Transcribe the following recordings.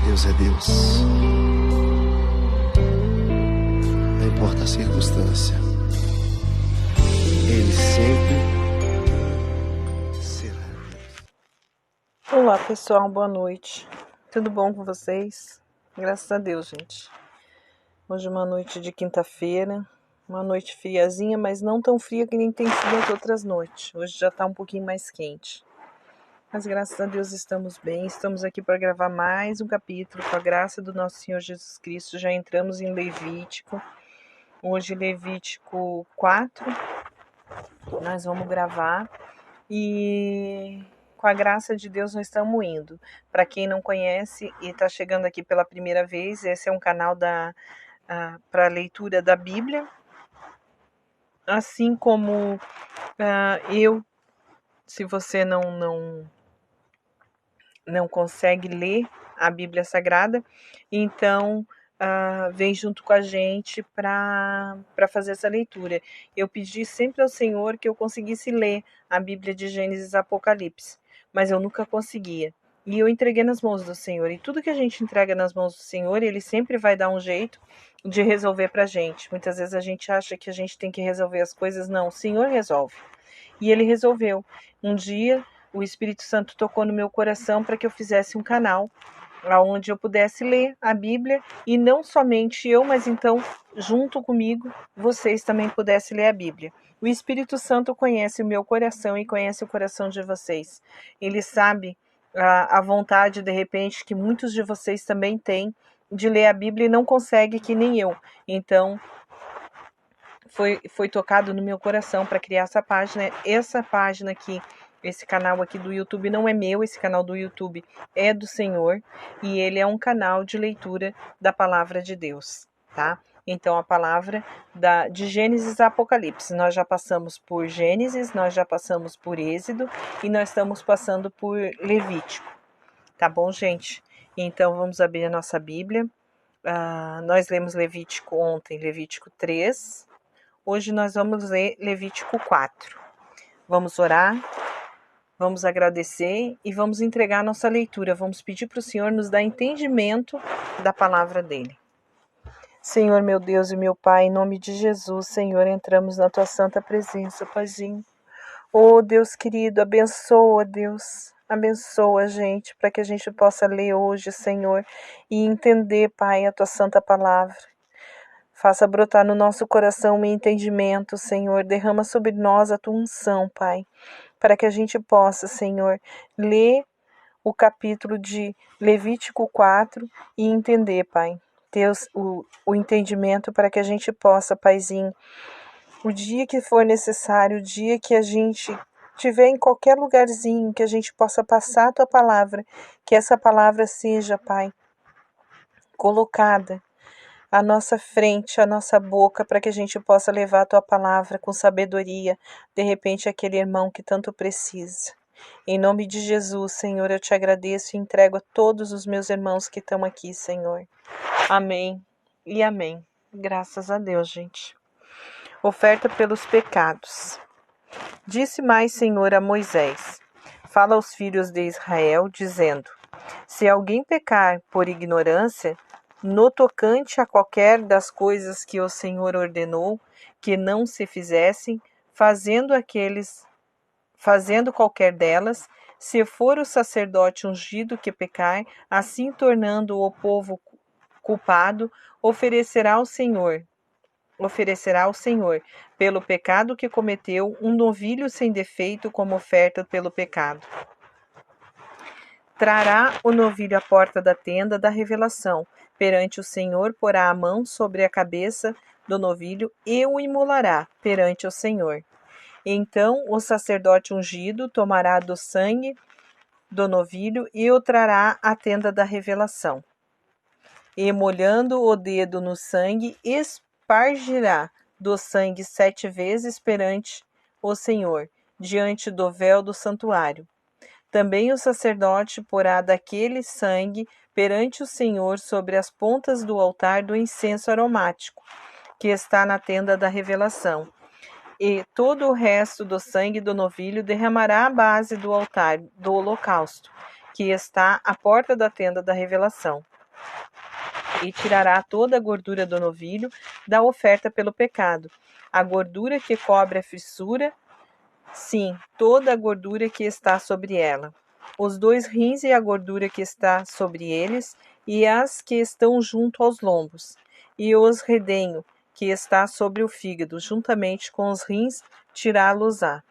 Deus é Deus. Não importa a circunstância, Ele sempre será Deus. Olá pessoal, boa noite. Tudo bom com vocês? Graças a Deus, gente. Hoje é uma noite de quinta-feira, uma noite friazinha, mas não tão fria que nem tem sido as outras noites. Hoje já está um pouquinho mais quente. Mas graças a Deus estamos bem, estamos aqui para gravar mais um capítulo, com a graça do nosso Senhor Jesus Cristo. Já entramos em Levítico, hoje Levítico 4, nós vamos gravar e com a graça de Deus nós estamos indo. Para quem não conhece e está chegando aqui pela primeira vez, esse é um canal para leitura da Bíblia, assim como se você não consegue ler a Bíblia Sagrada, então vem junto com a gente para fazer essa leitura. Eu pedi sempre ao Senhor que eu conseguisse ler a Bíblia de Gênesis e Apocalipse, mas eu nunca conseguia. E eu entreguei nas mãos do Senhor. E tudo que a gente entrega nas mãos do Senhor, Ele sempre vai dar um jeito de resolver para a gente. Muitas vezes a gente acha que a gente tem que resolver as coisas. Não, o Senhor resolve. E Ele resolveu. Um dia, o Espírito Santo tocou no meu coração para que eu fizesse um canal onde eu pudesse ler a Bíblia, e não somente eu, mas então, junto comigo, vocês também pudessem ler a Bíblia. O Espírito Santo conhece o meu coração e conhece o coração de vocês. Ele sabe a vontade, de repente, que muitos de vocês também têm de ler a Bíblia e não conseguem, que nem eu. Então, foi tocado no meu coração para criar essa página. Essa página aqui, esse canal aqui do YouTube não é meu, esse canal do YouTube é do Senhor, e ele é um canal de leitura da palavra de Deus, tá? Então a palavra de Gênesis a Apocalipse, nós já passamos por Gênesis, nós já passamos por Êxodo e nós estamos passando por Levítico, tá bom, gente? Então vamos abrir a nossa Bíblia. Nós lemos Levítico ontem, Levítico 3, hoje nós vamos ler Levítico 4. Vamos orar. Vamos agradecer e vamos entregar a nossa leitura. Vamos pedir para o Senhor nos dar entendimento da palavra dele. Senhor, meu Deus e meu Pai, em nome de Jesus, Senhor, entramos na tua santa presença, Paizinho. Oh, Deus querido, abençoa, Deus. Abençoa a gente, para que a gente possa ler hoje, Senhor, e entender, Pai, a tua santa palavra. Faça brotar no nosso coração o entendimento, Senhor. Derrama sobre nós a tua unção, Pai, para que a gente possa, Senhor, ler o capítulo de Levítico 4 e entender, Pai, ter o entendimento para que a gente possa, Paizinho, o dia que for necessário, o dia que a gente estiver em qualquer lugarzinho, que a gente possa passar a tua palavra, que essa palavra seja, Pai, colocada à nossa frente, à nossa boca, para que a gente possa levar a tua palavra com sabedoria, de repente aquele irmão que tanto precisa. Em nome de Jesus, Senhor, eu te agradeço e entrego a todos os meus irmãos que estão aqui, Senhor. Amém e amém. Graças a Deus, gente. Oferta pelos pecados. Disse mais, Senhor, a Moisés: fala aos filhos de Israel, dizendo: se alguém pecar por ignorância, no tocante a qualquer das coisas que o Senhor ordenou que não se fizessem, fazendo qualquer delas, se for o sacerdote ungido que pecar, assim tornando o povo culpado, oferecerá ao Senhor, pelo pecado que cometeu, um novilho sem defeito como oferta pelo pecado. Trará o novilho à porta da tenda da revelação. Perante o Senhor porá a mão sobre a cabeça do novilho e o imolará perante o Senhor. Então o sacerdote ungido tomará do sangue do novilho e o trará à tenda da revelação. E molhando o dedo no sangue, espargirá do sangue 7 vezes perante o Senhor, diante do véu do santuário. Também o sacerdote porá daquele sangue perante o Senhor sobre as pontas do altar do incenso aromático, que está na tenda da revelação. E todo o resto do sangue do novilho derramará à base do altar do holocausto, que está à porta da tenda da revelação. E tirará toda a gordura do novilho da oferta pelo pecado, a gordura que cobre a fissura, sim, toda a gordura que está sobre ela, os 2 rins e a gordura que está sobre eles, e as que estão junto aos lombos, e os redenho que está sobre o fígado, juntamente com os rins, tirá-los-á.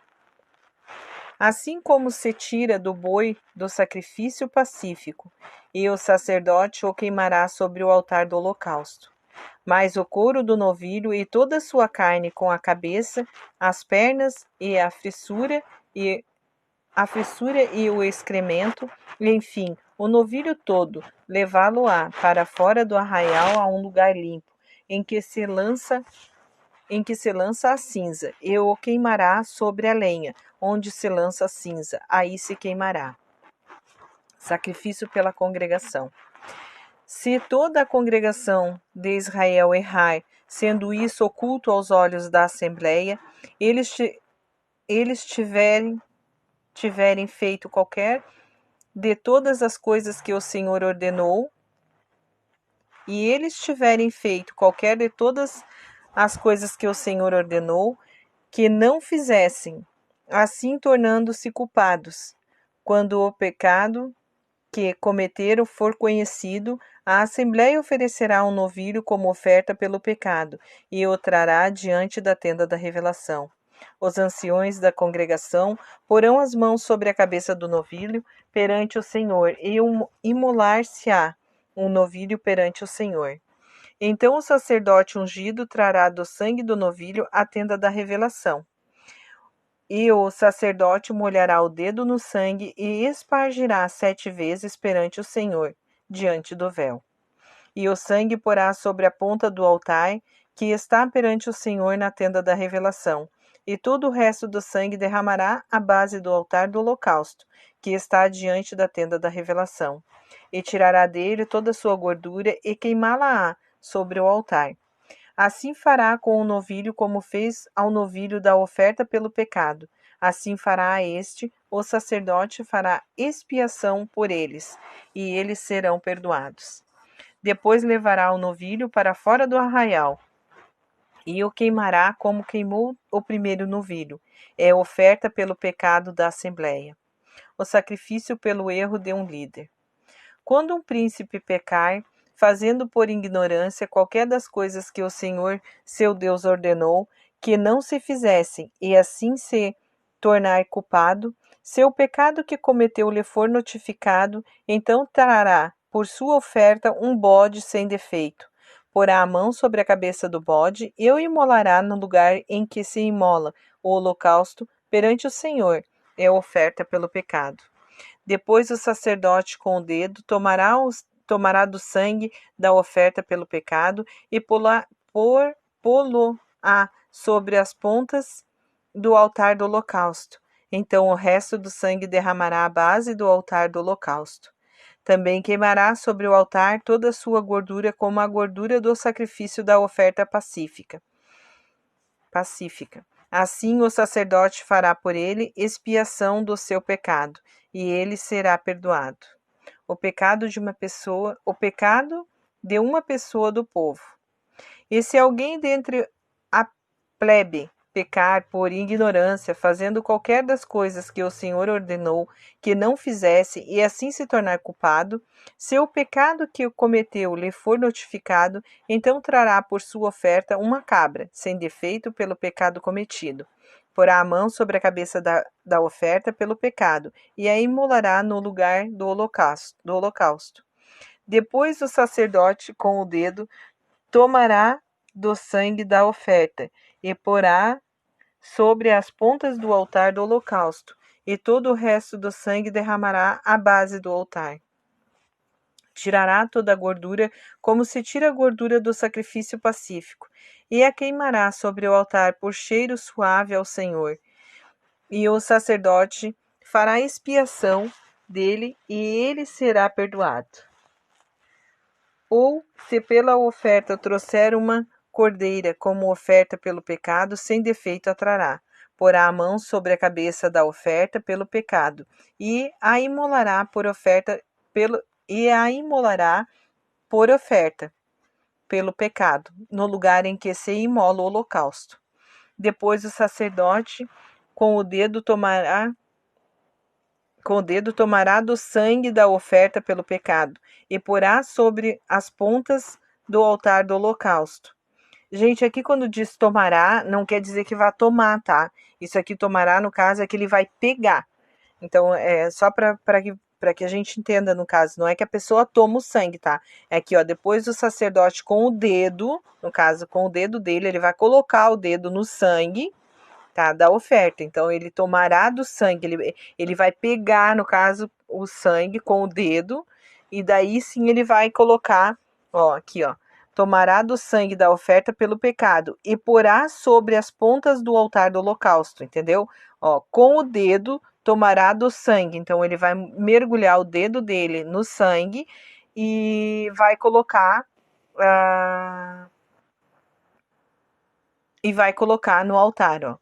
Assim como se tira do boi do sacrifício pacífico, e o sacerdote o queimará sobre o altar do holocausto. Mas o couro do novilho e toda a sua carne, com a cabeça, as pernas e a fissura e o excremento, enfim, o novilho todo, levá-lo-á para fora do arraial a um lugar limpo, em que se lança a cinza, e o queimará sobre a lenha, onde se lança a cinza, aí se queimará. Sacrifício pela congregação. Se toda a congregação de Israel errar, sendo isso oculto aos olhos da assembleia, eles tiverem feito qualquer de todas as coisas que o Senhor ordenou, e eles tiverem feito qualquer de todas as coisas que o Senhor ordenou, que não fizessem, assim tornando-se culpados, quando o pecado que cometeram for conhecido, a Assembleia oferecerá um novilho como oferta pelo pecado, e o trará diante da tenda da revelação. Os anciões da congregação porão as mãos sobre a cabeça do novilho perante o Senhor, e imolar-se-á um novilho perante o Senhor. Então o sacerdote ungido trará do sangue do novilho a tenda da revelação. E o sacerdote molhará o dedo no sangue e espargirá 7 vezes perante o Senhor, diante do véu. E o sangue porá sobre a ponta do altar, que está perante o Senhor na tenda da revelação. E todo o resto do sangue derramará à base do altar do holocausto, que está diante da tenda da revelação. E tirará dele toda a sua gordura e queimá-la-á sobre o altar. Assim fará com o novilho como fez ao novilho da oferta pelo pecado. Assim fará a este, o sacerdote fará expiação por eles, e eles serão perdoados. Depois levará o novilho para fora do arraial, e o queimará como queimou o primeiro novilho. É oferta pelo pecado da assembleia. O sacrifício pelo erro de um líder. Quando um príncipe pecar, fazendo por ignorância qualquer das coisas que o Senhor, seu Deus, ordenou que não se fizessem, e assim se tornar culpado, se o pecado que cometeu lhe for notificado, então trará por sua oferta um bode sem defeito. Porá a mão sobre a cabeça do bode e o imolará no lugar em que se imola o holocausto perante o Senhor, é oferta pelo pecado. Depois o sacerdote com o dedo tomará do sangue da oferta pelo pecado e pô-lo-á sobre as pontas do altar do holocausto. Então o resto do sangue derramará à base do altar do holocausto. Também queimará sobre o altar toda a sua gordura, como a gordura do sacrifício da oferta pacífica. Assim o sacerdote fará por ele expiação do seu pecado, e ele será perdoado. O pecado de uma pessoa do povo. E se alguém dentre a plebe pecar por ignorância, fazendo qualquer das coisas que o Senhor ordenou que não fizesse, e assim se tornar culpado, se o pecado que cometeu lhe for notificado, então trará por sua oferta uma cabra, sem defeito pelo pecado cometido. Porá a mão sobre a cabeça da oferta pelo pecado, e a imolará no lugar do holocausto. Depois o sacerdote, com o dedo, tomará do sangue da oferta, e porá sobre as pontas do altar do holocausto, e todo o resto do sangue derramará à base do altar. Tirará toda a gordura, como se tira a gordura do sacrifício pacífico, e a queimará sobre o altar por cheiro suave ao Senhor. E o sacerdote fará expiação dele, e ele será perdoado. Ou, se pela oferta trouxer uma cordeira como oferta pelo pecado, sem defeito a trará. porá a mão sobre a cabeça da oferta pelo pecado, e a imolará por oferta pelo pecado, no lugar em que se imola o holocausto. Depois o sacerdote com o dedo tomará do sangue da oferta pelo pecado e porá sobre as pontas do altar do holocausto. Gente, aqui quando diz tomará, não quer dizer que vai tomar, tá? Isso aqui tomará, no caso, é que ele vai pegar. Então, é só para que a gente entenda, no caso, não é que a pessoa toma o sangue, tá? É que, ó, depois o sacerdote com o dedo, no caso, com o dedo dele, ele vai colocar o dedo no sangue, tá? Da oferta. Então, ele tomará do sangue, ele vai pegar, no caso, o sangue com o dedo, e daí sim ele vai colocar, ó, aqui, ó. Tomará do sangue da oferta pelo pecado e porá sobre as pontas do altar do holocausto, entendeu? Ó, com o dedo tomará do sangue. Então ele vai mergulhar o dedo dele no sangue e vai colocar no altar, ó.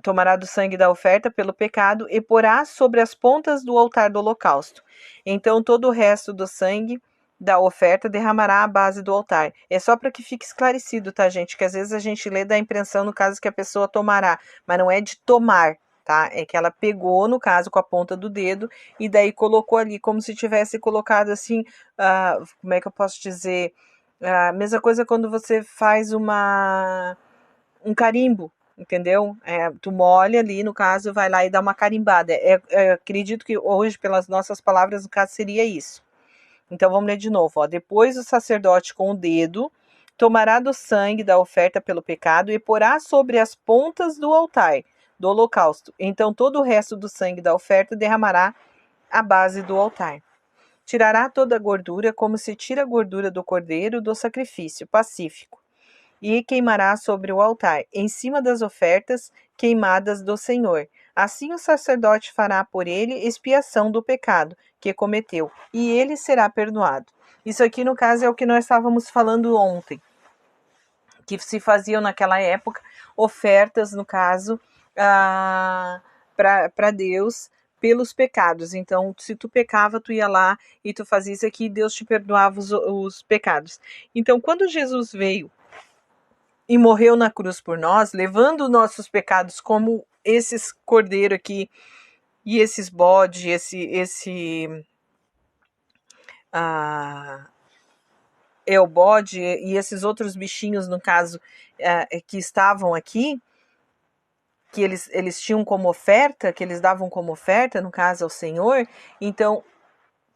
Tomará do sangue da oferta pelo pecado e porá sobre as pontas do altar do holocausto. Então todo o resto do sangue da oferta derramará à base do altar. É só para que fique esclarecido, tá, gente? Que às vezes a gente lê da impressão no caso que a pessoa tomará, mas não é de tomar, tá? É que ela pegou, no caso, com a ponta do dedo e daí colocou ali, como se tivesse colocado assim, como é que eu posso dizer? A mesma coisa quando você faz um carimbo, entendeu? Tu molha ali, no caso, vai lá e dá uma carimbada. Acredito que hoje, pelas nossas palavras, no caso, seria isso. Então, vamos ler de novo. Ó. Depois o sacerdote com o dedo tomará do sangue da oferta pelo pecado e porá sobre as pontas do altar do holocausto. Então, todo o resto do sangue da oferta derramará à base do altar. Tirará toda a gordura, como se tira a gordura do cordeiro do sacrifício pacífico, e queimará sobre o altar, em cima das ofertas queimadas do Senhor. Assim o sacerdote fará por ele expiação do pecado que cometeu, e ele será perdoado. Isso aqui, no caso, é o que nós estávamos falando ontem, que se faziam naquela época ofertas, no caso, para Deus pelos pecados. Então, se tu pecava, tu ia lá e tu fazia isso aqui, e Deus te perdoava os pecados. Então, quando Jesus veio e morreu na cruz por nós, levando nossos pecados, como esses cordeiro aqui e esses bode, o bode e esses outros bichinhos, no caso, que estavam aqui, que eles tinham como oferta, que eles davam como oferta, no caso, ao Senhor. Então,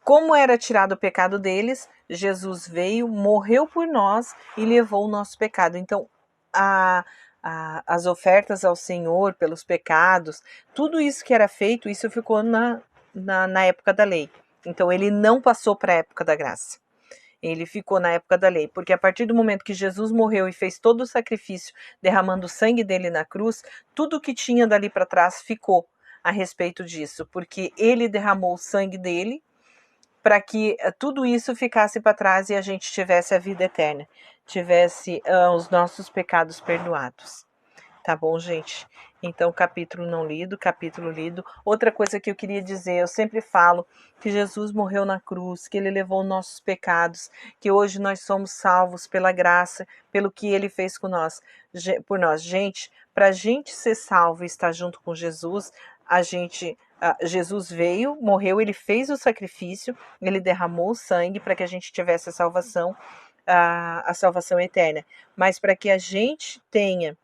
como era tirado o pecado deles, Jesus veio, morreu por nós e levou o nosso pecado. Então, as ofertas ao Senhor pelos pecados, tudo isso que era feito, isso ficou na época da lei. Então, ele não passou para a época da graça. Ele ficou na época da lei, porque a partir do momento que Jesus morreu e fez todo o sacrifício, derramando o sangue dele na cruz, tudo que tinha dali para trás ficou a respeito disso, porque ele derramou o sangue dele para que tudo isso ficasse para trás e a gente tivesse a vida eterna, tivesse os nossos pecados perdoados. Tá bom, gente? Então, capítulo não lido, capítulo lido. Outra coisa que eu queria dizer, eu sempre falo que Jesus morreu na cruz, que ele levou nossos pecados, que hoje nós somos salvos pela graça, pelo que ele fez por nós. Gente, para a gente ser salvo e estar junto com Jesus, Jesus veio, morreu, ele fez o sacrifício, ele derramou o sangue para que a gente tivesse a salvação eterna. Mas para que a gente tenha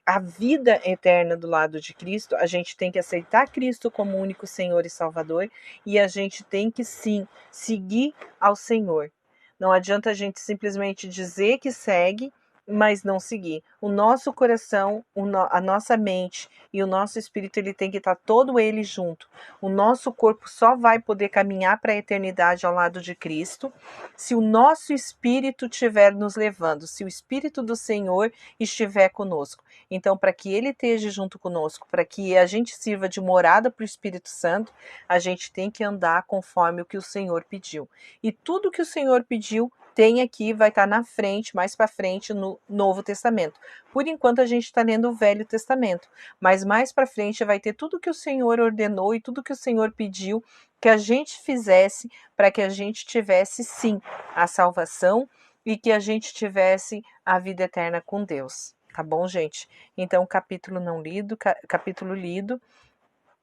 a vida eterna do lado de Cristo, a gente tem que aceitar Cristo como único Senhor e Salvador, e a gente tem que sim seguir ao Senhor. Não adianta a gente simplesmente dizer que segue, mas não seguir. O nosso coração, a nossa mente e o nosso espírito, ele tem que estar todo ele junto. O nosso corpo só vai poder caminhar para a eternidade ao lado de Cristo se o nosso espírito estiver nos levando, se o Espírito do Senhor estiver conosco. Então, para que ele esteja junto conosco, para que a gente sirva de morada para o Espírito Santo, a gente tem que andar conforme o que o Senhor pediu. E tudo que o Senhor pediu tem aqui, vai estar na frente, mais para frente, no Novo Testamento. Por enquanto a gente está lendo o Velho Testamento, mas mais para frente vai ter tudo que o Senhor ordenou e tudo que o Senhor pediu que a gente fizesse para que a gente tivesse sim a salvação e que a gente tivesse a vida eterna com Deus. Tá bom, gente? Então, capítulo não lido, capítulo lido.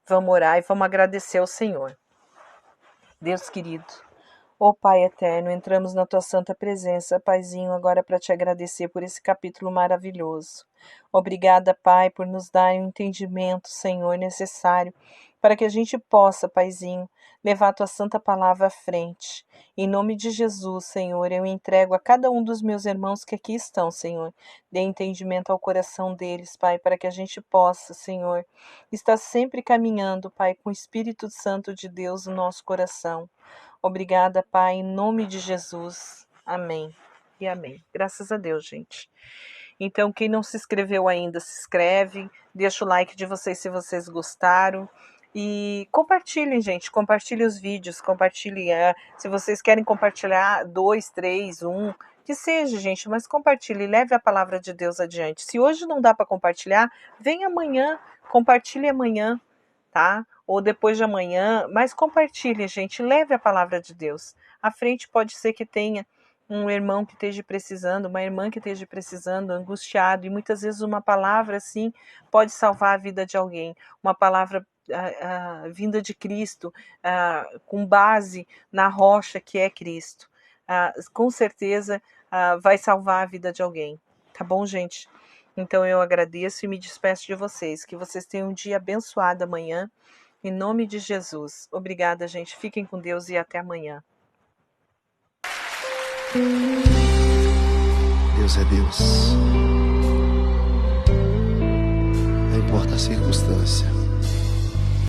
Vamos orar e vamos agradecer ao Senhor. Deus querido, ó Pai eterno, entramos na tua santa presença, Paizinho, agora para te agradecer por esse capítulo maravilhoso. Obrigada, Pai, por nos dar o entendimento, Senhor, necessário para que a gente possa, Paizinho, levar a tua santa palavra à frente. Em nome de Jesus, Senhor, eu entrego a cada um dos meus irmãos que aqui estão, Senhor. Dê entendimento ao coração deles, Pai, para que a gente possa, Senhor, estar sempre caminhando, Pai, com o Espírito Santo de Deus no nosso coração. Obrigada, Pai, em nome de Jesus. Amém e amém. Graças a Deus, gente. Então, quem não se inscreveu ainda, se inscreve, deixa o like de vocês se vocês gostaram. E compartilhem, gente, compartilhem os vídeos, compartilhem, se vocês querem compartilhar 2, 3, 1, que seja, gente, mas compartilhe, leve a palavra de Deus adiante. Se hoje não dá para compartilhar, vem amanhã, compartilhe amanhã, tá? Ou depois de amanhã, mas compartilhe, gente, leve a palavra de Deus. À frente pode ser que tenha um irmão que esteja precisando, uma irmã que esteja precisando, angustiado, e muitas vezes uma palavra assim pode salvar a vida de alguém, uma palavra vinda de Cristo, com base na rocha que é Cristo, com certeza vai salvar a vida de alguém, tá bom, gente? Então eu agradeço e me despeço de vocês, que vocês tenham um dia abençoado amanhã, em nome de Jesus. Obrigada, gente, fiquem com Deus e até amanhã. Deus é Deus. Não importa a circunstância.